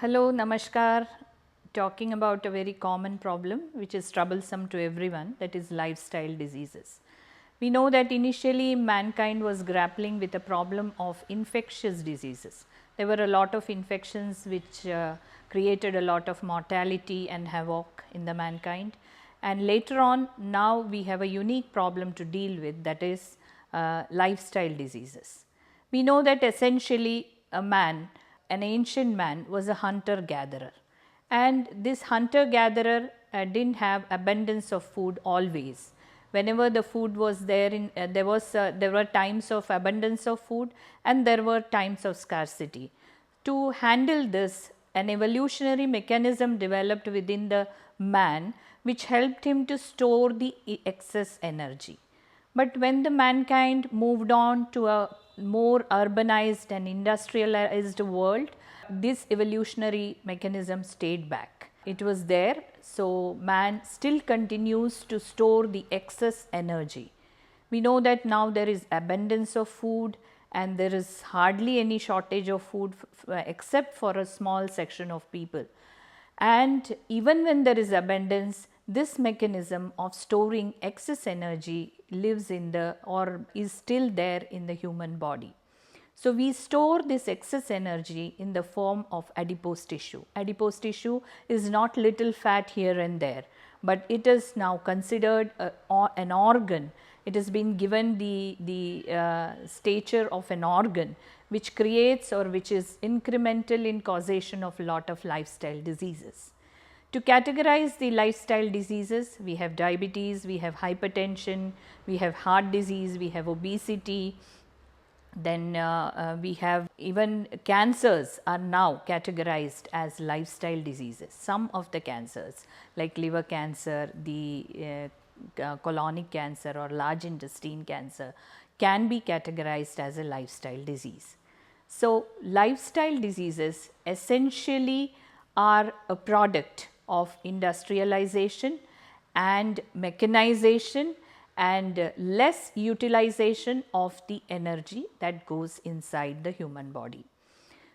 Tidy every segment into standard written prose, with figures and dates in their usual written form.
Hello, Namaskar. Talking about a very common problem which is troublesome to everyone, that is lifestyle diseases. We know that initially mankind was grappling with the problem of infectious diseases. There were a lot of infections which created a lot of mortality and havoc in the mankind, and later on now we have a unique problem to deal with, that is lifestyle diseases. We know that essentially an ancient man, was a hunter gatherer, and this hunter gatherer didn't have abundance of food always. Whenever the food was there, there were times of abundance of food and there were times of scarcity. To handle this, an evolutionary mechanism developed within the man which helped him to store the excess energy. But when the mankind moved on to a more urbanized and industrialized world, this evolutionary mechanism stayed back. It was there, so man still continues to store the excess energy. We know that now there is abundance of food and there is hardly any shortage of food except for a small section of people. And even when there is abundance, this mechanism of storing excess energy lives in the or is still there in the human body. So, we store this excess energy in the form of adipose tissue. Adipose tissue is not little fat here and there, but it is now considered an organ. It has been given the stature of an organ which creates or which is incremental in causation of a lot of lifestyle diseases. To categorize the lifestyle diseases, we have diabetes, we have hypertension, we have heart disease, we have obesity, then we have even cancers are now categorized as lifestyle diseases. Some of the cancers like liver cancer, the colonic cancer or large intestine cancer can be categorized as a lifestyle disease. So, lifestyle diseases essentially are a product of industrialization and mechanization and less utilization of the energy that goes inside the human body.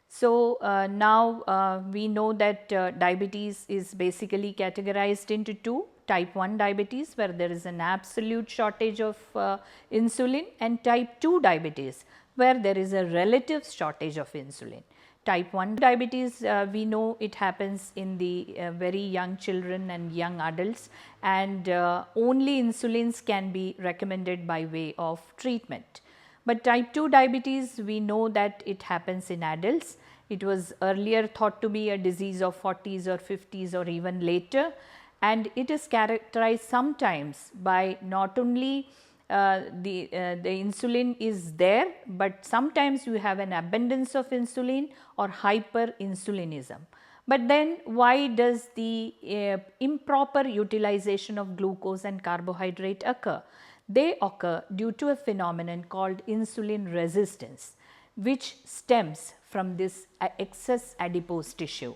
So, now we know that diabetes is basically categorized into two: type 1 diabetes, where there is an absolute shortage of insulin, and type 2 diabetes, where there is a relative shortage of insulin. Type 1 diabetes, we know it happens in the very young children and young adults, and only insulins can be recommended by way of treatment. But type 2 diabetes, we know that it happens in adults. It was earlier thought to be a disease of 40s or 50s or even later, and it is characterized sometimes by not only the insulin is there, but sometimes you have an abundance of insulin or hyperinsulinism. But then why does the improper utilization of glucose and carbohydrate occur? They occur due to a phenomenon called insulin resistance, which stems from this excess adipose tissue.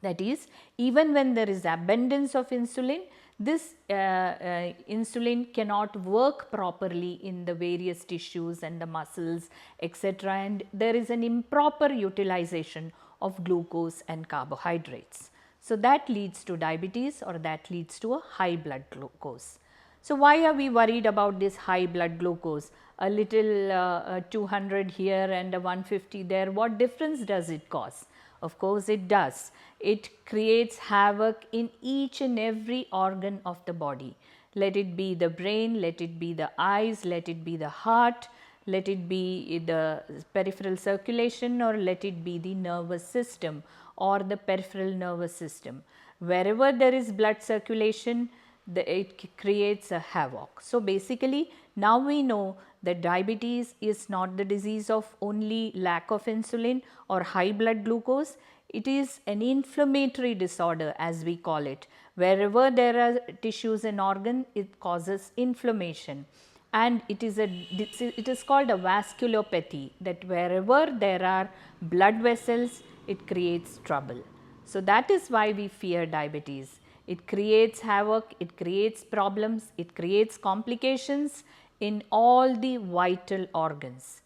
That is, even when there is abundance of insulin, this insulin cannot work properly in the various tissues and the muscles, etc., and there is an improper utilization of glucose and carbohydrates. So, that leads to diabetes or that leads to a high blood glucose. So, why are we worried about this high blood glucose? A little 200 here and a 150 there, what difference does it cause? Of course, it does. It creates havoc in each and every organ of the body. Let it be the brain, let it be the eyes, let it be the heart, let it be the peripheral circulation, or let it be the nervous system or the peripheral nervous system. Wherever there is blood circulation, it creates a havoc. So, basically now we know that diabetes is not the disease of only lack of insulin or high blood glucose. It is an inflammatory disorder, as we call it. Wherever there are tissues and organs, it causes inflammation, and it is called a vasculopathy, that wherever there are blood vessels, it creates trouble. So, that is why we fear diabetes. It creates havoc, it creates problems, it creates complications in all the vital organs.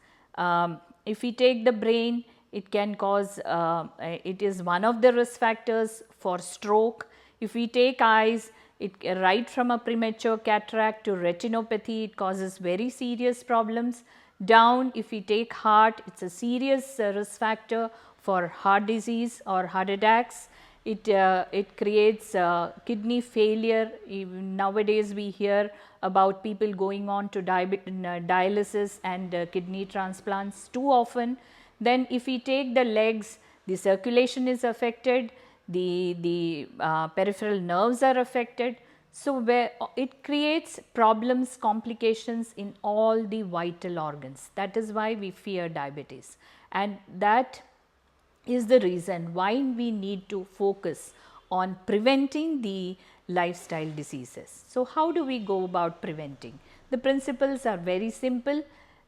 If we take the brain, it can cause, it is one of the risk factors for stroke. If we take eyes, it right from a premature cataract to retinopathy, it causes very serious problems. Down, if we take heart, it is a serious risk factor for heart disease or heart attacks. It creates kidney failure. Even nowadays we hear about people going on to dialysis and kidney transplants too often. Then if we take the legs, the circulation is affected, the peripheral nerves are affected. So, where it creates problems, complications in all the vital organs. That is why we fear diabetes, and that is the reason why we need to focus on preventing the lifestyle diseases. So, how do we go about preventing? The principles are very simple: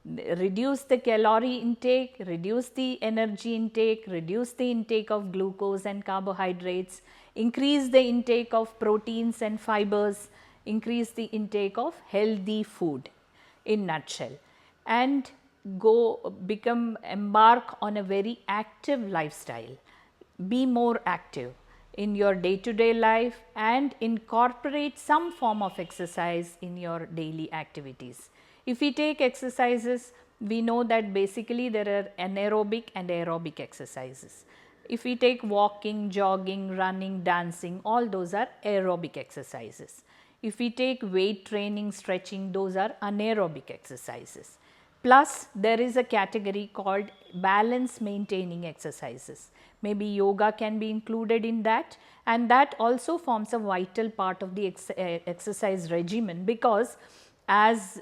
reduce the calorie intake, reduce the energy intake, reduce the intake of glucose and carbohydrates, increase the intake of proteins and fibers, increase the intake of healthy food in nutshell, and embark on a very active lifestyle. Be more active in your day to day life and incorporate some form of exercise in your daily activities. If we take exercises, we know that basically there are anaerobic and aerobic exercises. If we take walking, jogging, running, dancing, all those are aerobic exercises. If we take weight training, stretching, those are anaerobic exercises. Plus there is a category called balance maintaining exercises. Maybe yoga can be included in that, and that also forms a vital part of the exercise regimen, because as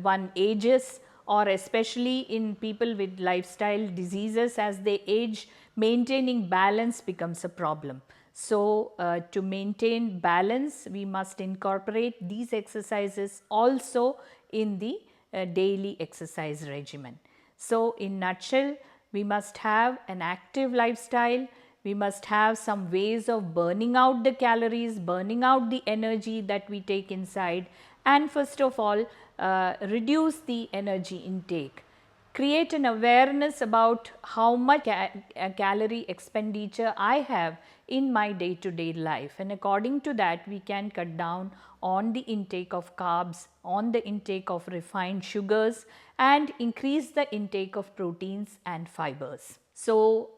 one ages, or especially in people with lifestyle diseases, as they age, maintaining balance becomes a problem. So, to maintain balance, we must incorporate these exercises also in the daily exercise regimen. So, in nutshell, we must have an active lifestyle, we must have some ways of burning out the calories, burning out the energy that we take inside, and first of all, reduce the energy intake. Create an awareness about how much calorie expenditure I have in my day to day life, and according to that we can cut down on the intake of carbs, on the intake of refined sugars, and increase the intake of proteins and fibers. So,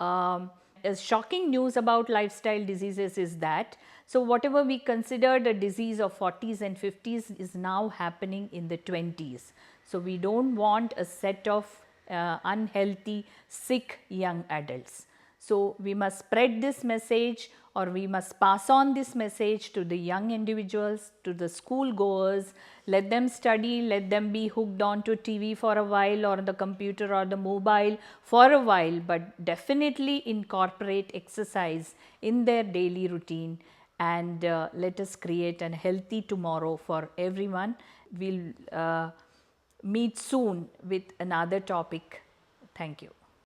shocking news about lifestyle diseases is that, so whatever we considered a disease of 40s and 50s is now happening in the 20s. So, we do not want a set of unhealthy, sick young adults. So, we must spread this message, or we must pass on this message to the young individuals, to the school goers. Let them study, let them be hooked on to TV for a while, or the computer or the mobile for a while, but definitely incorporate exercise in their daily routine, and let us create a healthy tomorrow for everyone. We will meet soon with another topic. Thank you.